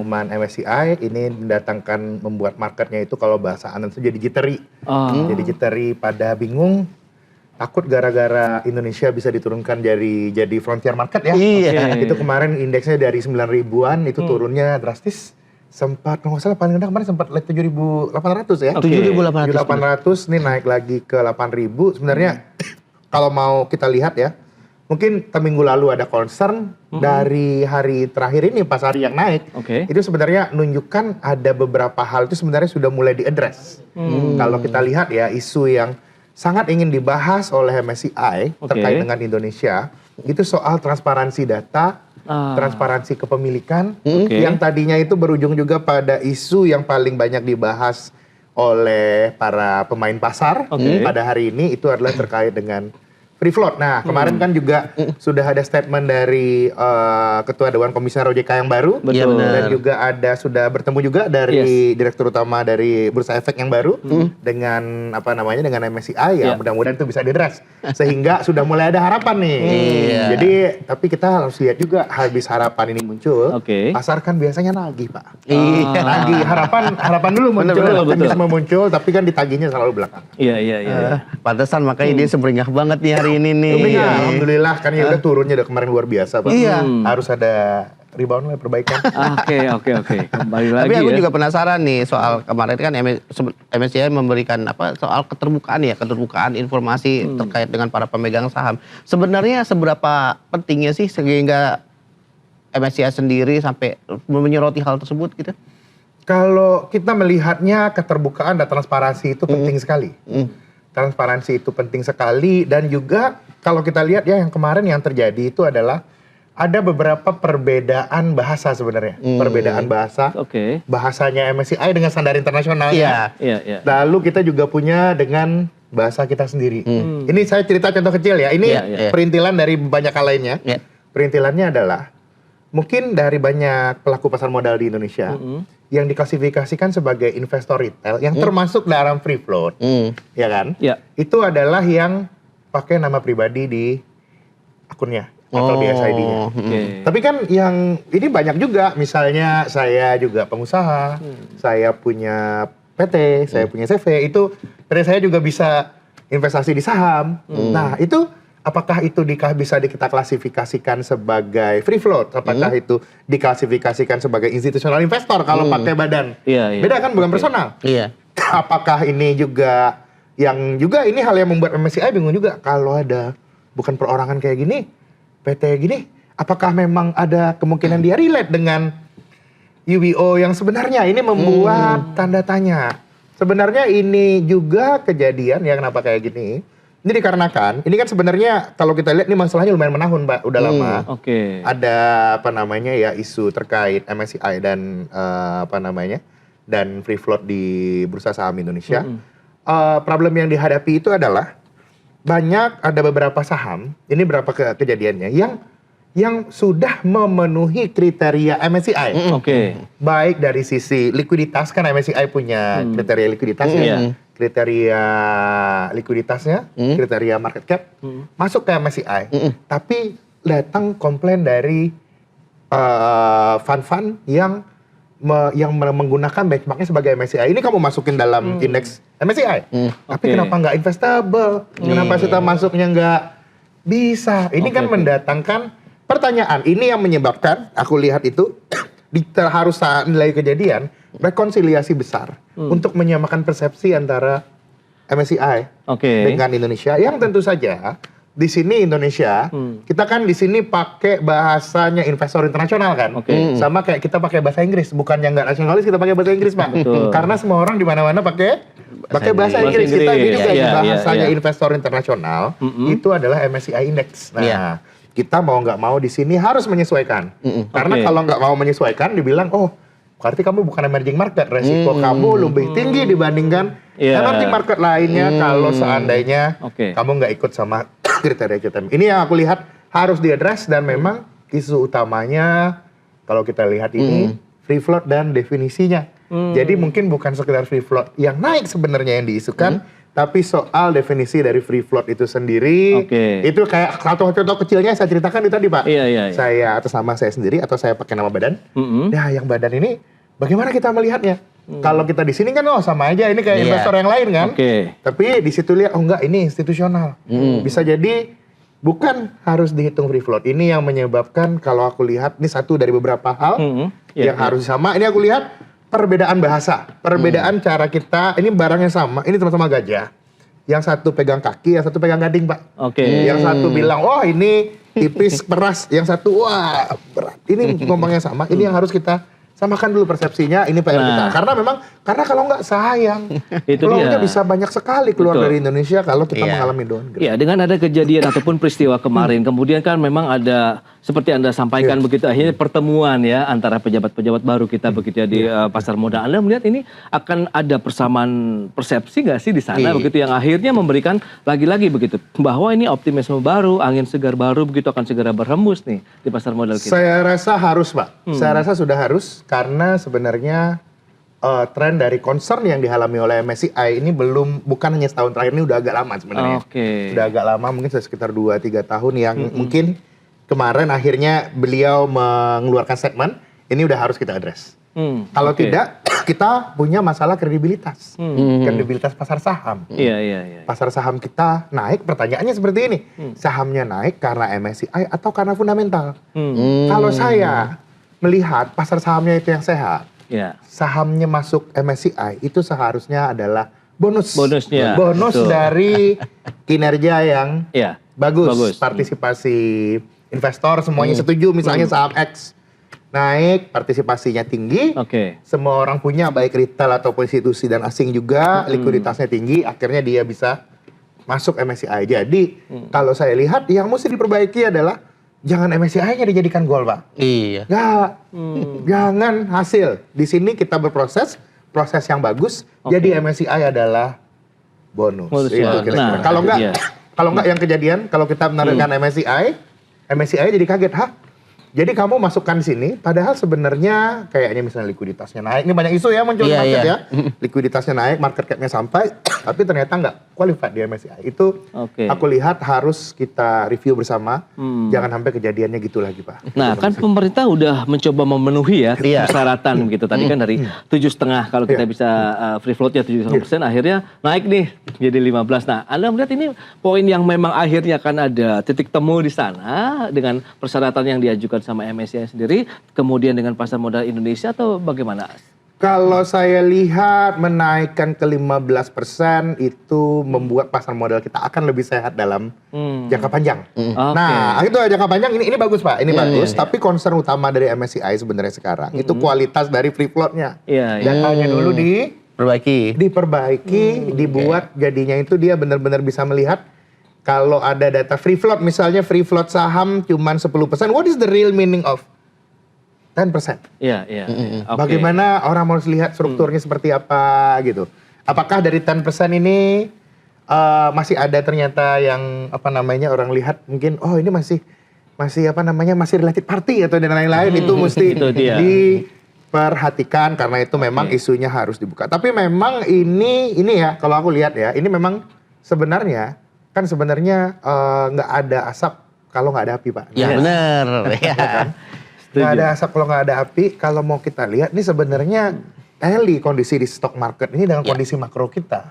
pengumuman MSCI ini membuat marketnya itu kalau bahasa Anan itu jadi jittery. Jadi jittery, pada bingung, takut gara-gara Indonesia bisa diturunkan jadi frontier market ya. Iya. Itu kemarin indeksnya dari 9 ribuan itu turunnya drastis. Sempat, kalau nggak salah paling rendah kemarin sempat 7.800 ya. 7.800 ini naik lagi ke 8.000. Sebenarnya kalau mau kita lihat ya, mungkin minggu lalu ada concern dari hari terakhir ini pas hari yang naik. Itu sebenarnya nunjukkan ada beberapa hal itu sebenarnya sudah mulai diadres. Kalau kita lihat ya, isu yang sangat ingin dibahas oleh MSCI terkait dengan Indonesia itu soal transparansi data, transparansi kepemilikan, yang tadinya itu berujung juga pada isu yang paling banyak dibahas oleh para pemain pasar pada hari ini itu adalah terkait dengan free float. Nah, kemarin kan juga sudah ada statement dari Ketua Dewan Komisioner OJK yang baru. Dan juga sudah bertemu juga dari Direktur Utama dari Bursa Efek yang baru dengan dengan MSCI ya. Mudah-mudahan itu bisa diadres sehingga sudah mulai ada harapan nih. Jadi tapi kita harus lihat juga habis harapan ini muncul, pasar kan biasanya nagih, Pak. Nagih harapan dulu muncul, optimisme muncul, tapi kan ditagihnya selalu belakang. Iya. Pantesan makanya dia semeringah banget nih hari ini nih. Alhamdulillah kan ya udah turunnya udah kemarin luar biasa, Pak. Harus ada rebound lah, perbaikan. Oke. Kembali lagi. Tapi aku juga penasaran nih soal kemarin kan MSCI memberikan soal keterbukaan informasi terkait dengan para pemegang saham. Sebenarnya seberapa pentingnya sih sehingga MSCI sendiri sampai menyoroti hal tersebut gitu? Kalau kita melihatnya keterbukaan dan transparansi itu penting sekali. Transparansi itu penting sekali, dan juga kalau kita lihat ya yang kemarin yang terjadi itu adalah ada beberapa perbedaan bahasa sebenarnya. Perbedaan bahasa. Bahasanya MSCI dengan standar internasional. Lalu kita juga punya dengan bahasa kita sendiri. Ini saya cerita contoh kecil ya. Ini perintilan dari banyak hal lainnya. Perintilannya adalah mungkin dari banyak pelaku pasar modal di Indonesia yang diklasifikasikan sebagai investor retail yang termasuk dalam free float, ya kan? Itu adalah yang pakai nama pribadi di akunnya atau di SID-nya. Tapi kan yang ini banyak juga, misalnya saya juga pengusaha, saya punya PT, saya punya CV, itu PT saya juga bisa investasi di saham. Nah itu apakah itu bisa kita klasifikasikan sebagai free float? Apakah itu diklasifikasikan sebagai institutional investor kalau pakai badan? Beda kan, bukan personal. Apakah ini juga ini hal yang membuat MSCI bingung juga, kalau ada bukan perorangan kayak gini, PT gini, apakah memang ada kemungkinan dia relate dengan UBO yang sebenarnya? Ini membuat tanda tanya. Sebenarnya ini juga kejadian ya, kenapa kayak gini? Ini dikarenakan, ini kan sebenarnya kalau kita lihat ini masalahnya lumayan menahun, Pak, udah lama. Ada isu terkait MSCI dan dan free float di Bursa Saham Indonesia. Problem yang dihadapi itu adalah ada beberapa saham, ini berapa kejadiannya yang sudah memenuhi kriteria MSCI. Baik dari sisi likuiditas, kan MSCI punya kriteria likuiditasnya. Kriteria market cap, masuk ke MSCI. Tapi datang komplain dari fund-fund yang menggunakan benchmarknya sebagai MSCI. Ini kamu masukin dalam indeks MSCI. Tapi kenapa nggak investable? Kenapa kita masuknya nggak bisa? Ini kan mendatangkan pertanyaan. Ini yang menyebabkan, aku lihat itu, harus nilai kejadian, rekonsiliasi besar untuk menyamakan persepsi antara MSCI dengan Indonesia, yang tentu saja di sini Indonesia, kita kan di sini pakai bahasanya investor internasional kan, sama kayak kita pakai bahasa Inggris, bukan yang nggak nasionalis kita pakai bahasa Inggris, Pak. Karena semua orang di mana-mana pakai bahasa Inggris. Kita juga bahasanya investor internasional itu adalah MSCI Index. Nah, kita mau nggak mau di sini harus menyesuaikan, karena kalau nggak mau menyesuaikan, dibilang berarti kamu bukan emerging market, resiko kamu lebih tinggi dibandingkan emerging market lainnya kalau seandainya kamu nggak ikut sama kriteria kita. Ini yang aku lihat harus diadres, dan memang isu utamanya kalau kita lihat ini free float dan definisinya. Jadi mungkin bukan sekedar free float yang naik sebenarnya yang diisukan, Tapi soal definisi dari free float itu sendiri, Oke. itu kayak satu contoh kecilnya saya ceritakan itu tadi Pak. Iya, iya, iya. Saya atas nama saya sendiri atau saya pakai nama badan. Mm-mm. Nah, yang badan ini bagaimana kita melihatnya? Kalau kita di sini kan sama aja ini kayak Iya. investor yang lain kan. Oke. Tapi di situ lihat enggak ini institusional. Bisa jadi bukan harus dihitung free float. Ini yang menyebabkan kalau aku lihat ini satu dari beberapa hal Mm-mm. Iya, yang harus sama. Ini aku lihat perbedaan bahasa, perbedaan cara kita. Ini barangnya sama, ini sama-sama gajah. Yang satu pegang kaki, yang satu pegang gading, Pak. Oke. Yang satu bilang, oh ini tipis, keras. Yang satu, wah berat. Ini ngomongnya sama. Ini yang harus kita samakan dulu persepsinya. Ini PR kita. Karena kalau nggak sayang. Itu Peluangnya dia. bisa banyak sekali keluar Betul. dari Indonesia kalau kita Iya. mengalami downgrade. Ya, dengan ada kejadian ataupun peristiwa kemarin, kemudian kan memang ada seperti Anda sampaikan begitu akhirnya pertemuan ya antara pejabat-pejabat baru kita begitu ya di pasar modal. Anda melihat ini akan ada persamaan persepsi nggak sih di sana Iya. begitu yang akhirnya memberikan lagi-lagi begitu bahwa ini optimisme baru, angin segar baru begitu akan segera berhembus nih di pasar modal kita. Saya rasa harus, Pak. Saya rasa sudah harus karena sebenarnya tren dari concern yang dialami oleh MSCI ini bukan hanya setahun terakhir, ini udah agak lama sebenarnya. Oke. Sudah agak lama, mungkin sudah sekitar 2-3 tahun yang mungkin kemarin akhirnya beliau mengeluarkan statement, ini udah harus kita address. Kalau oke. tidak, kita punya masalah kredibilitas. Kredibilitas pasar saham. Iya, iya, iya. Pasar saham kita naik, pertanyaannya seperti ini. Sahamnya naik karena MSCI atau karena fundamental? Kalau saya melihat pasar sahamnya itu yang sehat, Ya. sahamnya masuk MSCI itu seharusnya adalah bonus. Bonusnya, Bonus betul. dari kinerja yang Iya. bagus. Partisipasi investor semuanya setuju, misalnya saham X naik, partisipasinya tinggi. Oke. Semua orang punya, baik retail ataupun institusi dan asing juga, likuiditasnya tinggi, akhirnya dia bisa masuk MSCI. Jadi, kalau saya lihat yang mesti diperbaiki adalah jangan MSCI-nya dijadikan goal, Pak. Iya. Nggak. Jangan hasil. Di sini kita berproses, proses yang bagus, jadi MSCI adalah bonus. Bonus, Itu ya. kira-kira. Nah, Kalau itu enggak, dia. kalau enggak yang kejadian, kalau kita menarik MSCI jadi kaget, hah? Jadi kamu masukkan di sini, padahal sebenarnya kayaknya misalnya likuiditasnya naik. Ini banyak isu ya muncul di Iya, market iya. ya. Likuiditasnya naik, market cap-nya sampai, tapi ternyata nggak qualified di MSCI. Itu Oke. aku lihat harus kita review bersama. Jangan sampai kejadiannya gitu lagi, Pak. Nah, kan pemerintah udah mencoba memenuhi ya Iya. persyaratan gitu. Tadi kan dari 7,5 kalau kita bisa free float ya 7,5%, akhirnya naik nih jadi 15. Nah, Anda melihat ini poin yang memang akhirnya akan ada titik temu di sana dengan persyaratan yang diajukan sama MSCI sendiri, kemudian dengan pasar modal Indonesia atau bagaimana? Kalau saya lihat menaikkan ke 15% itu membuat pasar modal kita akan lebih sehat dalam jangka panjang. Nah, itu jangka panjang ini bagus, Pak. Ini bagus, tapi concern utama dari MSCI sebenarnya sekarang itu kualitas dari free float-nya. Iya, iya. Datanya dulu Perbaiki. diperbaiki, dibuat jadinya itu dia benar-benar bisa melihat kalau ada data free float, misalnya free float saham cuman 10%, what is the real meaning of 10%? Iya, iya. Oke. Bagaimana orang harus lihat strukturnya seperti apa gitu. Apakah dari 10% ini masih ada ternyata yang orang lihat mungkin oh ini masih masih related party atau dan lain-lain itu mesti Itu dia. diperhatikan karena itu memang isunya harus dibuka. Tapi memang ini ya kalau aku lihat ya, ini memang sebenarnya nggak ada asap kalau nggak ada api, Pak. Ya Yes. benar. Ya. Nggak ada asap kalau nggak ada api. Kalau mau kita lihat, ini sebenarnya kondisi di stock market ini dengan kondisi makro kita.